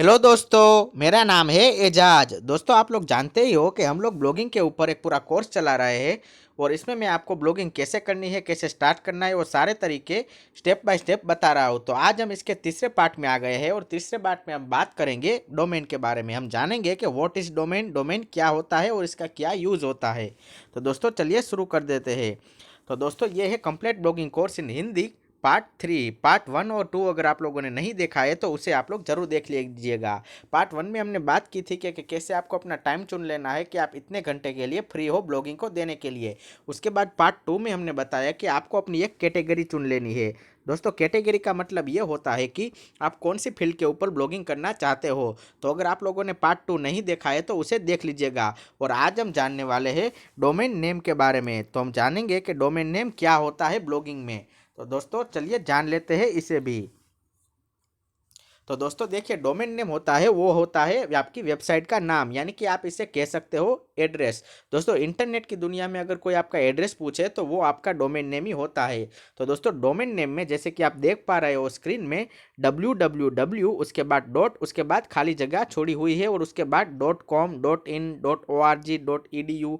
Hello दोस्तों, मेरा नाम है एजाज। दोस्तों, आप लोग जानते ही हो कि हम लोग ब्लॉगिंग के ऊपर एक पूरा कोर्स चला रहे हैं और इसमें मैं आपको ब्लॉगिंग कैसे करनी है, कैसे स्टार्ट करना है, वो सारे तरीके स्टेप बाय स्टेप बता रहा हूँ। तो आज हम इसके तीसरे पार्ट में आ गए हैं और तीसरे पार्ट में हम बात करेंगे डोमेन के बारे में। हम जानेंगे कि व्हाट इज़ डोमेन, डोमेन क्या होता है और इसका क्या यूज़ होता है। तो दोस्तों, चलिए शुरू कर देते हैं। तो दोस्तों, ये है complete blogging course in Hindi part 3। Part 1 और 2 अगर आप लोगों ने नहीं देखा है तो उसे आप लोग जरूर देख लीजिएगा। पार्ट 1 में हमने बात की थी कि कैसे आपको अपना टाइम चुन लेना है कि आप इतने घंटे के लिए फ्री हो ब्लॉगिंग को देने के लिए। उसके बाद पार्ट 2 में हमने बताया कि आपको अपनी एक कैटेगरी चुन लेनी है। दोस्तों, कैटेगरी का मतलब ये होता है कि आप कौन सी फील्ड के ऊपर ब्लॉगिंग करना चाहते हो। तो अगर आप लोगों ने पार्ट 2 नहीं देखा है तो उसे देख लीजिएगा। और आज हम जानने वाले हैं डोमेन नेम के बारे में। तो हम जानेंगे कि डोमेन नेम क्या होता है ब्लॉगिंग में। तो दोस्तों, चलिए जान लेते हैं इसे भी। तो दोस्तों देखिए, डोमेन नेम होता है वो होता है आपकी वेबसाइट का नाम, यानी कि आप इसे कह सकते हो एड्रेस। दोस्तों, इंटरनेट की दुनिया में अगर कोई आपका एड्रेस पूछे तो वो आपका डोमेन नेम ही होता है। तो दोस्तों, डोमेन नेम में जैसे कि आप देख पा रहे हो स्क्रीन में www, उसके बाद डॉट, उसके बाद खाली जगह छोड़ी हुई है और उसके बाद .com, .in, .org, .edu,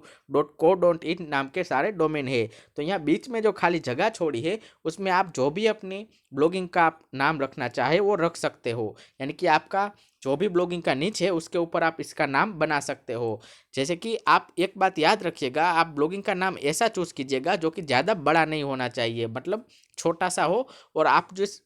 .co.in नाम के सारे डोमेन है। तो यहाँ बीच में जो खाली जगह छोड़ी है उसमें आप जो भी अपनी ब्लॉगिंग का आप नाम रखना चाहे वो रख सकते हो। यानी कि आपका जो भी ब्लॉगिंग का निच है उसके ऊपर आप इसका नाम बना सकते हो। जैसे कि आप एक बात याद रखिएगा, आप ब्लॉगिंग का नाम ऐसा चूज कीजिएगा जो कि ज़्यादा बड़ा नहीं होना चाहिए, मतलब छोटा सा हो और आप जिस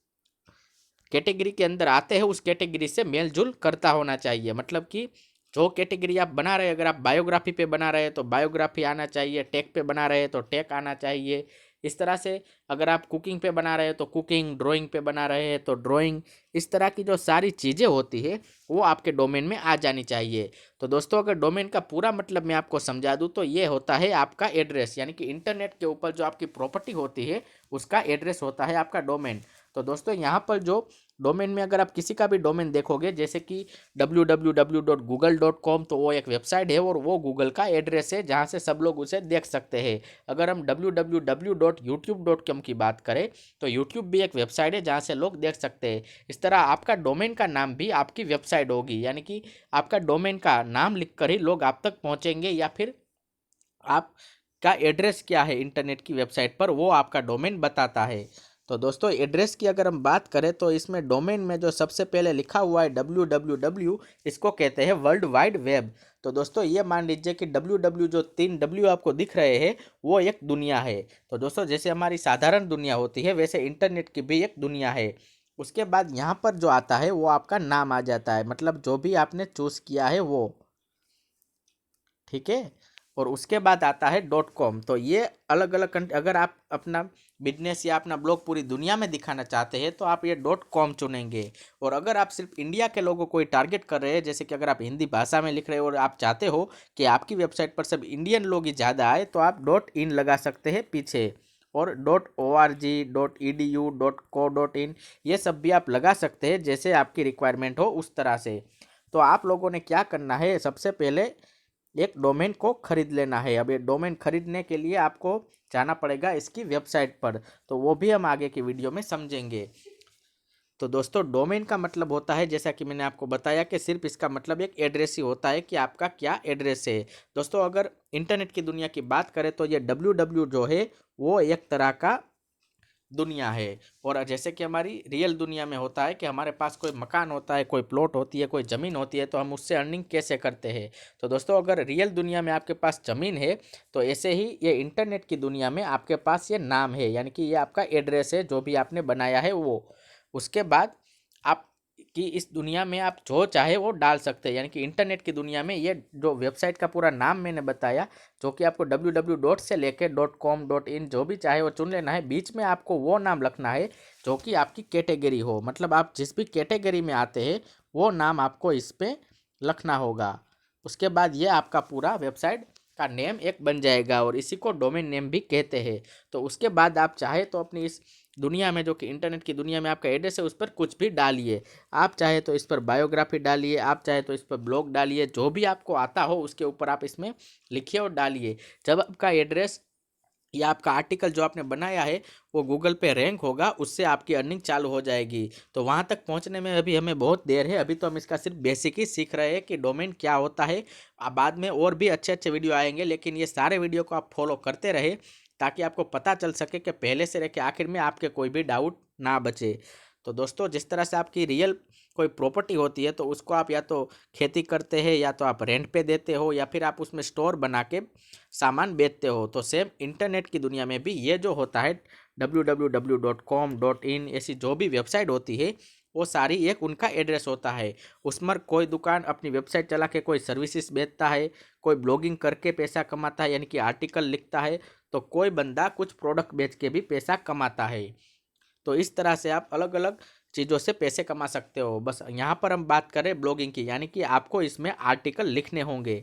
कैटेगरी के अंदर आते हैं उस कैटेगरी से मेल जोल करता होना चाहिए। मतलब कि जो कैटेगरी आप बना रहे हैं, अगर आप बायोग्राफी पे बना रहे हैं तो बायोग्राफी आना चाहिए, टेक पे बना रहे हैं तो टेक आना चाहिए। इस तरह से अगर आप कुकिंग पे बना रहे हैं तो कुकिंग, ड्राइंग पे बना रहे हैं तो ड्राइंग। इस तरह की जो सारी चीज़ें होती है वो आपके डोमेन में आ जानी चाहिए। तो दोस्तों, अगर डोमेन का पूरा मतलब मैं आपको समझा दूँ तो ये होता है आपका एड्रेस, यानी कि इंटरनेट के ऊपर जो आपकी प्रॉपर्टी होती है उसका एड्रेस होता है आपका डोमेन। तो दोस्तों, यहाँ पर जो डोमेन में अगर आप किसी का भी डोमेन देखोगे जैसे कि www.google.com, तो वो एक वेबसाइट है और वो गूगल का एड्रेस है जहाँ से सब लोग उसे देख सकते हैं। अगर हम www.youtube.com की बात करें तो यूट्यूब भी एक वेबसाइट है जहाँ से लोग देख सकते हैं। इस तरह आपका डोमेन का नाम भी आपकी वेबसाइट होगी, यानी कि आपका डोमेन का नाम लिखकर ही लोग आप तक पहुँचेंगे, या फिर आपका एड्रेस क्या है इंटरनेट की वेबसाइट पर वो आपका डोमेन बताता है। तो दोस्तों, एड्रेस की अगर हम बात करें तो इसमें डोमेन में जो सबसे पहले लिखा हुआ है www, इसको कहते हैं वर्ल्ड वाइड वेब। तो दोस्तों, ये मान लीजिए कि www, जो 3 W आपको दिख रहे हैं वो एक दुनिया है। तो दोस्तों, जैसे हमारी साधारण दुनिया होती है वैसे इंटरनेट की भी एक दुनिया है। उसके बाद यहाँ पर जो आता है वो आपका नाम आ जाता है, मतलब जो भी आपने चूज़ किया है वो, ठीक है। और उसके बाद आता है .com। तो ये अलग अलग अगर आप अपना बिजनेस या अपना ब्लॉग पूरी दुनिया में दिखाना चाहते हैं तो आप ये .com चुनेंगे। और अगर आप सिर्फ इंडिया के लोगों को ही टारगेट कर रहे हैं, जैसे कि अगर आप हिंदी भाषा में लिख रहे हो और आप चाहते हो कि आपकी वेबसाइट पर सब इंडियन लोग ही ज़्यादा आए, तो आप .in लगा सकते हैं पीछे। और .org, .edu, .co.in ये सब भी आप लगा सकते हैं जैसे आपकी रिक्वायरमेंट हो उस तरह से। तो आप लोगों ने क्या करना है, सबसे पहले एक डोमेन को खरीद लेना है। अब ये डोमेन खरीदने के लिए आपको जाना पड़ेगा इसकी वेबसाइट पर, तो वो भी हम आगे की वीडियो में समझेंगे। तो दोस्तों, डोमेन का मतलब होता है, जैसा कि मैंने आपको बताया, कि सिर्फ इसका मतलब एक एड्रेस ही होता है कि आपका क्या एड्रेस है। दोस्तों, अगर इंटरनेट की दुनिया की बात करें तो ये www जो है वो एक तरह का दुनिया है। और जैसे कि हमारी रियल दुनिया में होता है कि हमारे पास कोई मकान होता है, कोई प्लॉट होती है, कोई ज़मीन होती है, तो हम उससे अर्निंग कैसे करते हैं। तो दोस्तों, अगर रियल दुनिया में आपके पास ज़मीन है तो ऐसे ही ये इंटरनेट की दुनिया में आपके पास ये नाम है, यानी कि ये आपका एड्रेस है जो भी आपने बनाया है वो। उसके बाद आप कि इस दुनिया में आप जो चाहे वो डाल सकते हैं, यानी कि इंटरनेट की दुनिया में ये जो वेबसाइट का पूरा नाम मैंने बताया, जो कि आपको www डॉट से लेके .com, .in जो भी चाहे वो चुन लेना है। बीच में आपको वो नाम लिखना है जो कि आपकी कैटेगरी हो, मतलब आप जिस भी कैटेगरी में आते हैं वो नाम आपको इस पे लिखना होगा। उसके बाद ये आपका पूरा वेबसाइट का नेम एक बन जाएगा और इसी को डोमेन नेम भी कहते हैं। तो उसके बाद आप चाहे तो अपनी इस दुनिया में, जो कि इंटरनेट की दुनिया में आपका एड्रेस है, उस पर कुछ भी डालिए। आप चाहे तो इस पर बायोग्राफी डालिए, आप चाहे तो इस पर ब्लॉग डालिए, जो भी आपको आता हो उसके ऊपर आप इसमें लिखिए और डालिए। जब आपका एड्रेस या आपका आर्टिकल जो आपने बनाया है वो गूगल पे रैंक होगा, उससे आपकी अर्निंग चालू हो जाएगी। तो वहाँ तक पहुँचने में अभी हमें बहुत देर है, अभी तो हम इसका सिर्फ बेसिक ही सीख रहे हैं कि डोमेन क्या होता है। बाद में और भी अच्छे अच्छे वीडियो आएंगे, लेकिन ये सारे वीडियो को आप फॉलो करते रहे ताकि आपको पता चल सके कि पहले से लेकर आखिर में आपके कोई भी डाउट ना बचे। तो दोस्तों, जिस तरह से आपकी रियल कोई प्रॉपर्टी होती है तो उसको आप या तो खेती करते हैं, या तो आप रेंट पे देते हो, या फिर आप उसमें स्टोर बना के सामान बेचते हो। तो सेम इंटरनेट की दुनिया में भी ये जो होता है www.com.in ऐसी जो भी वेबसाइट होती है वो सारी एक उनका एड्रेस होता है। उसमें कोई दुकान अपनी वेबसाइट चला के कोई सर्विसेज बेचता है, कोई ब्लॉगिंग करके पैसा कमाता है यानी कि आर्टिकल लिखता है, तो कोई बंदा कुछ प्रोडक्ट बेच के भी पैसा कमाता है। तो इस तरह से आप अलग अलग चीज़ों से पैसे कमा सकते हो। बस यहाँ पर हम बात करें ब्लॉगिंग की, यानी कि आपको इसमें आर्टिकल लिखने होंगे।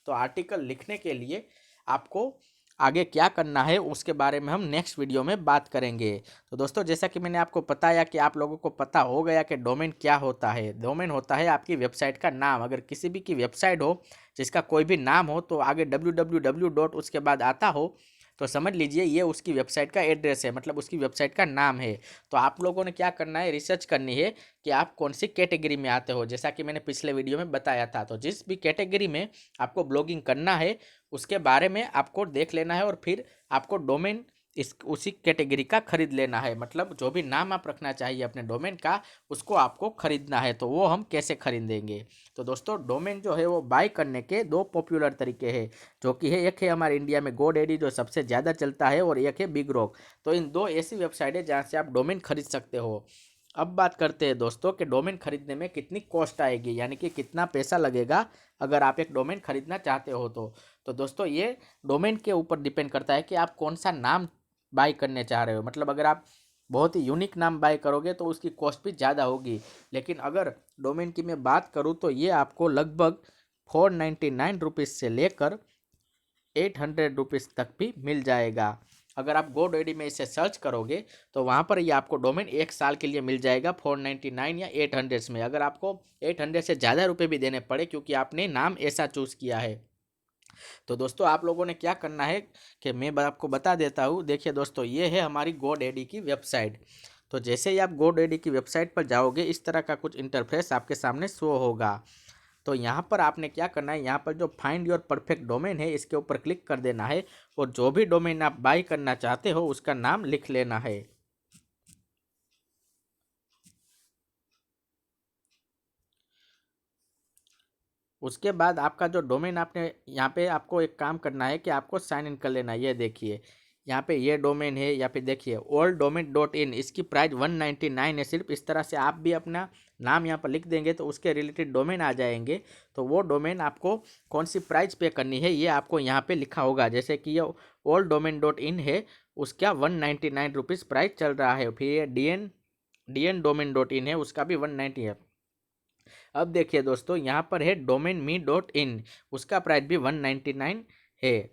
तो आर्टिकल लिखने के लिए आपको आगे क्या करना है उसके बारे में हम नेक्स्ट वीडियो में बात करेंगे। तो दोस्तों, जैसा कि मैंने आपको बताया कि आप लोगों को पता हो गया कि डोमेन क्या होता है। डोमेन होता है आपकी वेबसाइट का नाम। अगर किसी भी की वेबसाइट हो जिसका कोई भी नाम हो तो आगे www डॉट उसके बाद आता हो तो समझ लीजिए ये उसकी वेबसाइट का एड्रेस है, मतलब उसकी वेबसाइट का नाम है। तो आप लोगों ने क्या करना है, रिसर्च करनी है कि आप कौन सी कैटेगरी में आते हो। जैसा कि मैंने पिछले वीडियो में बताया था, तो जिस भी कैटेगरी में आपको ब्लॉगिंग करना है उसके बारे में आपको देख लेना है, और फिर आपको डोमेन इस उसी कैटेगरी का खरीद लेना है। मतलब जो भी नाम आप रखना चाहिए अपने डोमेन का, उसको आपको खरीदना है। तो वो हम कैसे खरीदेंगे? तो दोस्तों, डोमेन जो है वो बाय करने के दो पॉपुलर तरीके हैं, जो कि है एक है हमारे इंडिया में गोडैडी जो सबसे ज़्यादा चलता है, और एक है बिग रॉक। तो इन दो ऐसी वेबसाइट है जहाँ से आप डोमेन खरीद सकते हो। अब बात करते हैं दोस्तों कि डोमेन खरीदने में कितनी कॉस्ट आएगी, यानी कि कितना पैसा लगेगा अगर आप एक डोमेन खरीदना चाहते हो। तो दोस्तों, ये डोमेन के ऊपर डिपेंड करता है कि आप कौन सा नाम बाय करने चाह रहे हो। मतलब अगर आप बहुत ही यूनिक नाम बाय करोगे तो उसकी कॉस्ट भी ज़्यादा होगी, लेकिन अगर डोमेन की मैं बात करूँ तो ये आपको लगभग 499 रुपीज़ से लेकर 800 रुपीज़ तक भी मिल जाएगा। अगर आप GoDaddy में इसे सर्च करोगे तो वहाँ पर ये आपको डोमेन 1 साल के लिए मिल जाएगा 499 या 800 में। अगर आपको 800 से ज़्यादा रुपये भी देने पड़े क्योंकि आपने नाम ऐसा चूज़ किया है। तो दोस्तों, आप लोगों ने क्या करना है कि मैं आपको बता देता हूँ। देखिए दोस्तों, ये है हमारी GoDaddy की वेबसाइट। तो जैसे ही आप GoDaddy की वेबसाइट पर जाओगे इस तरह का कुछ इंटरफेस आपके सामने शो होगा। तो यहाँ पर आपने क्या करना है, यहाँ पर जो फाइंड योर परफेक्ट डोमेन है इसके ऊपर क्लिक कर देना है, और जो भी डोमेन आप बाय करना चाहते हो उसका नाम लिख लेना है। उसके बाद आपका जो डोमेन आपने यहाँ पे आपको एक काम करना है कि आपको साइन इन कर लेना है। ये देखिए यहाँ पे ये डोमेन है, या फिर देखिए ओल्ड डोमेन डॉट इन, इसकी प्राइस 199 है सिर्फ। इस तरह से आप भी अपना नाम यहाँ पर लिख देंगे तो उसके रिलेटेड डोमेन आ जाएंगे। तो वो डोमेन आपको कौन सी प्राइस पे करनी है ये आपको यहाँ पे लिखा होगा। जैसे कि ये ओल्ड डोमेन डॉट इन है, उसका 199 रुपीज़ प्राइस चल रहा है। फिर ये D N domain dot in है, उसका भी 190 है। अब देखिए दोस्तों, यहाँ पर है डोमेन मी डॉट इन, उसका प्राइस भी 199 है।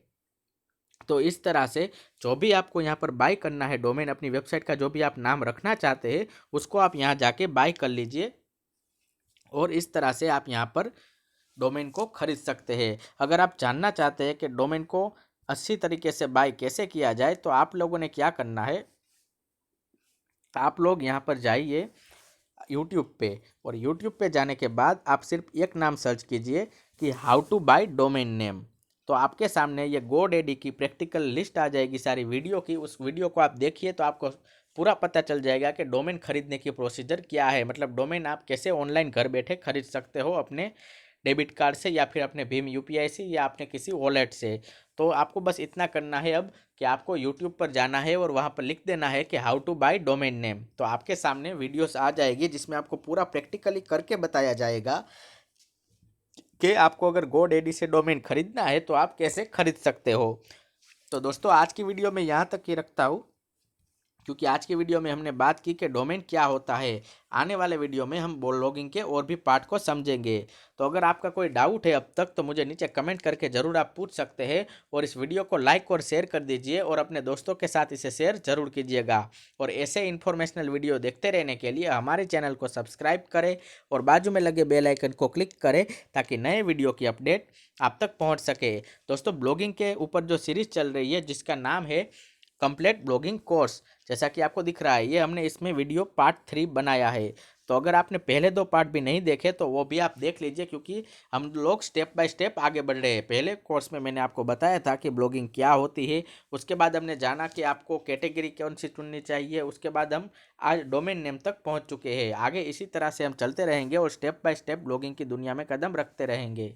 तो इस तरह से जो भी आपको यहाँ पर बाय करना है डोमेन, अपनी वेबसाइट का जो भी आप नाम रखना चाहते हैं उसको आप यहाँ जाके बाय कर लीजिए, और इस तरह से आप यहाँ पर डोमेन को खरीद सकते हैं। अगर आप जानना चाहते हैं कि डोमेन को अच्छी तरीके से बाय कैसे किया जाए तो आप लोगों ने क्या करना है, आप लोग यहाँ पर जाइए यूट्यूब पे, और यूट्यूब पे जाने के बाद आप सिर्फ एक नाम सर्च कीजिए कि how to buy domain name. तो आपके सामने ये GoDaddy की प्रैक्टिकल लिस्ट आ जाएगी सारी वीडियो की। उस वीडियो को आप देखिए तो आपको पूरा पता चल जाएगा कि डोमेन खरीदने की प्रोसीजर क्या है। मतलब डोमेन आप कैसे ऑनलाइन घर बैठे खरीद सकते हो अपने डेबिट कार्ड से, या फिर अपने भीम यूपीआई से, या अपने किसी वॉलेट से। तो आपको बस इतना करना है अब कि आपको यूट्यूब पर जाना है और वहाँ पर लिख देना है कि how to buy domain name. तो आपके सामने वीडियोस आ जाएगी जिसमें आपको पूरा प्रैक्टिकली करके बताया जाएगा कि आपको अगर GoDaddy से डोमेन खरीदना है तो आप कैसे खरीद सकते हो। तो दोस्तों, आज की वीडियो में यहाँ तक ही रखता हूँ। क्योंकि आज की वीडियो में हमने बात की कि डोमेन क्या होता है। आने वाले वीडियो में हम ब्लॉगिंग के और भी पार्ट को समझेंगे। तो अगर आपका कोई डाउट है अब तक तो मुझे नीचे कमेंट करके ज़रूर आप पूछ सकते हैं, और इस वीडियो को लाइक और शेयर कर दीजिए और अपने दोस्तों के साथ इसे शेयर ज़रूर कीजिएगा। और ऐसे इन्फॉर्मेशनल वीडियो देखते रहने के लिए हमारे चैनल को सब्सक्राइब करें और बाजू में लगे बेल आइकन को क्लिक करें ताकि नए वीडियो की अपडेट आप तक पहुंच सके। दोस्तों, ब्लॉगिंग के ऊपर जो सीरीज चल रही है जिसका नाम है कंप्लीट ब्लॉगिंग कोर्स, जैसा कि आपको दिख रहा है, ये हमने इसमें वीडियो पार्ट 3 बनाया है। तो अगर आपने पहले 2 पार्ट भी नहीं देखे तो वो भी आप देख लीजिए, क्योंकि हम लोग स्टेप बाय स्टेप आगे बढ़ रहे हैं। पहले कोर्स में मैंने आपको बताया था कि ब्लॉगिंग क्या होती है, उसके बाद हमने जाना कि आपको कैटेगरी कौन सी चुननी चाहिए, उसके बाद हम आज डोमेन नेम तक पहुंच चुके हैं। आगे इसी तरह से हम चलते रहेंगे और स्टेप बाय स्टेप ब्लॉगिंग की दुनिया में कदम रखते रहेंगे।